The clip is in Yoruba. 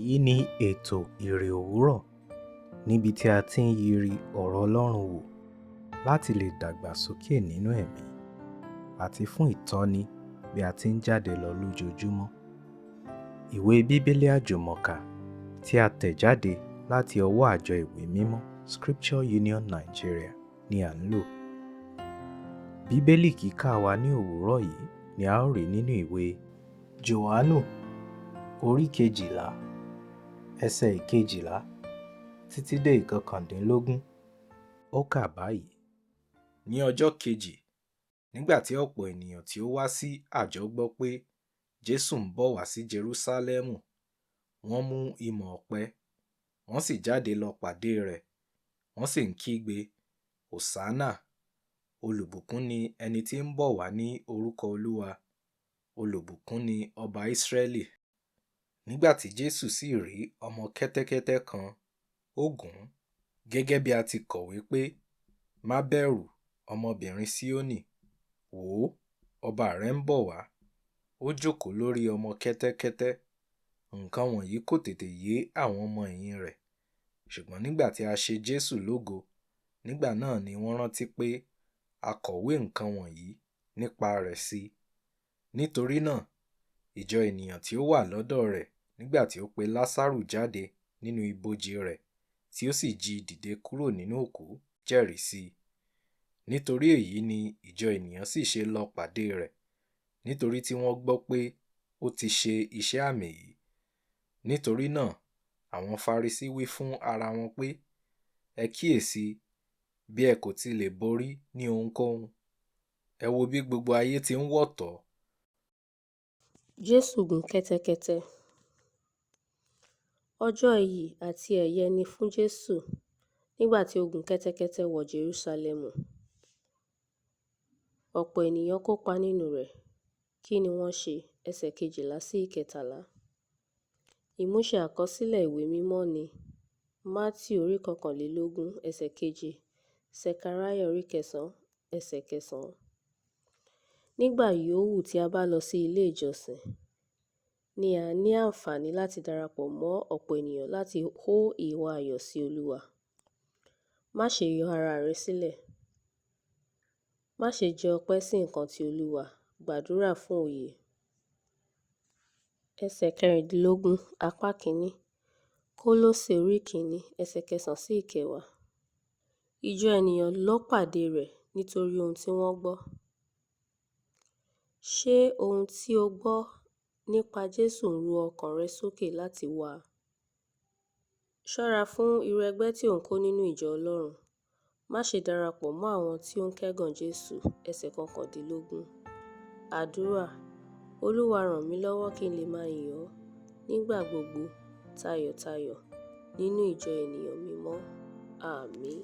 Èyí ni ètò Iri Owuro, níbi tí a ti ń yiri ọ̀rọ̀ Ọlọ́run wò láti lè dàgbàsókè nínú ẹ̀mí àti fún ìtọ́ni bí a ti ń jáde lọ lójoojúmọ́. Ìwé Bíbélì Àjùmọ tí a tẹ̀ jáde láti ọwọ́ àjọ ìwé mímọ́ Scripture Union Nigeria ni à ń lò. Bíbélì kíkà wa ní òwúrọ̀ yìí ni a ó rí nínú ìwé Jòhánù orí 12 ẹsẹ̀ 12 títí dé 19. Ó kà báyìí: ní ọjọ́ kejì, nígbà tí ọ̀pọ̀ ènìyàn tí ó wá sí àjọ gbọ́ pé Jésù ń bọ̀ wá sí Jerúsálẹ́mù, wọ́n mú ìmọ̀ ọ̀pẹ, wọ́n sì jáde lọ pàdé rẹ̀, wọ́n sì ń kígbe, Hòsánà! Olùbùkún ni ẹni tí ń bọ̀ wá ní orúkọ Olúwa, olùbùkún ni ọba Ísírẹ́lì. Nígbà tí Jésù sì rí ọmọ kẹ́tẹ́kẹ́tẹ́ kan, ó gùn ún, gẹ́gẹ́ bí a ti kọ̀wé pé, má bẹ̀rù, ọmọbìnrin Síónì, wò ó, ọba rẹ ń bọ̀ wá, ó jókòó lórí ọmọ kẹ́tẹ́kẹ́tẹ́. Nǹkan wọ̀nyí kò tètè yé àwọn ọmọ ẹ̀yìn rẹ̀, ṣùgbọ́n nígbà tí a ṣe Jésù lógo, nígbà náà ni wọ́n rántí pé a kọ̀wé nǹkan wọ̀nyí nípa rẹ̀ sí i. Nítorí náà, ìjọ ènìyàn tí ó wà lọ́dọ̀ rẹ̀ nígbà tí ó pe Lásárù jáde nínú ibojì rẹ̀ tí ó sì jí i dìde kúrò nínú òkú jẹ́rìí sí i. Nítorí èyí ni ìjọ ènìyàn sì ṣe lọ pàdé rẹ̀, nítorí tí wọ́n gbọ́ pé ó ti ṣe iṣẹ́ àmì yìí. Nítorí náà, àwọn Farisí wí fún ara wọn pé, ẹ kíyèsí, bí ẹ kò ti lè borí ní ohunkóhun, ẹ wo bí gbogbo ayé ti ń wọ̀ tọ̀. Jésù gun kẹ́tẹ́kẹ́tẹ́. Ọjọ́ iyì àti ẹ̀yẹ ni fún Jésù nígbà tí ó gun kẹ́tẹ́kẹ́tẹ́ wọ Jerúsálẹ́mù. Ọ̀pọ̀ ènìyàn kópa nínú rẹ̀. Kí ni wọ́n ṣe? Ẹsẹ̀ 12 sí 13. Ìmúṣẹ àkọsílẹ̀ ìwé mímọ́ ni Mátíù orí 21 ẹsẹ̀ 7, Sẹkaríà orí 9 ẹsẹ̀ 9. Nígbà yòówù tí a bá lọ sí ilé ìjọsìn, ni a ní àǹfààní láti darapọ̀ mọ́ ọ̀pọ̀ ènìyàn láti hó ìhó ayọ̀ sí Olúwa. Má ṣe yọ ara rẹ sílẹ̀. Má ṣe jẹ ọpẹ́ sí nǹkan ti Olúwa. Gbàdúrà fún òye. Ẹsẹ̀ 16 apá 1 Kólósè orí 1 ẹsẹ̀ 9 sí 10. Ìjọ ènìyàn lọ pàdé rẹ̀ nítorí ohun tí wọ́n gbọ́. Ṣé ohun tí o gbọ́ nípa Jésù ń ru ọkàn rẹ sókè láti wá? Ṣọ́ra fún irú ẹgbẹ́ tí ò ń kó nínú ìjọ Ọlọ́run. Má ṣe darapọ̀ mọ́ àwọn tí ó ń kẹ́gàn Jésù. Ẹsẹ̀ 19. Àdúrà: Olúwa ràn mí lọ́wọ́ kí n lè máa yìn ọ́ nígbà gbogbo tayọ̀tayọ̀ nínú ìjọ ènìyàn mímọ́. Àmín.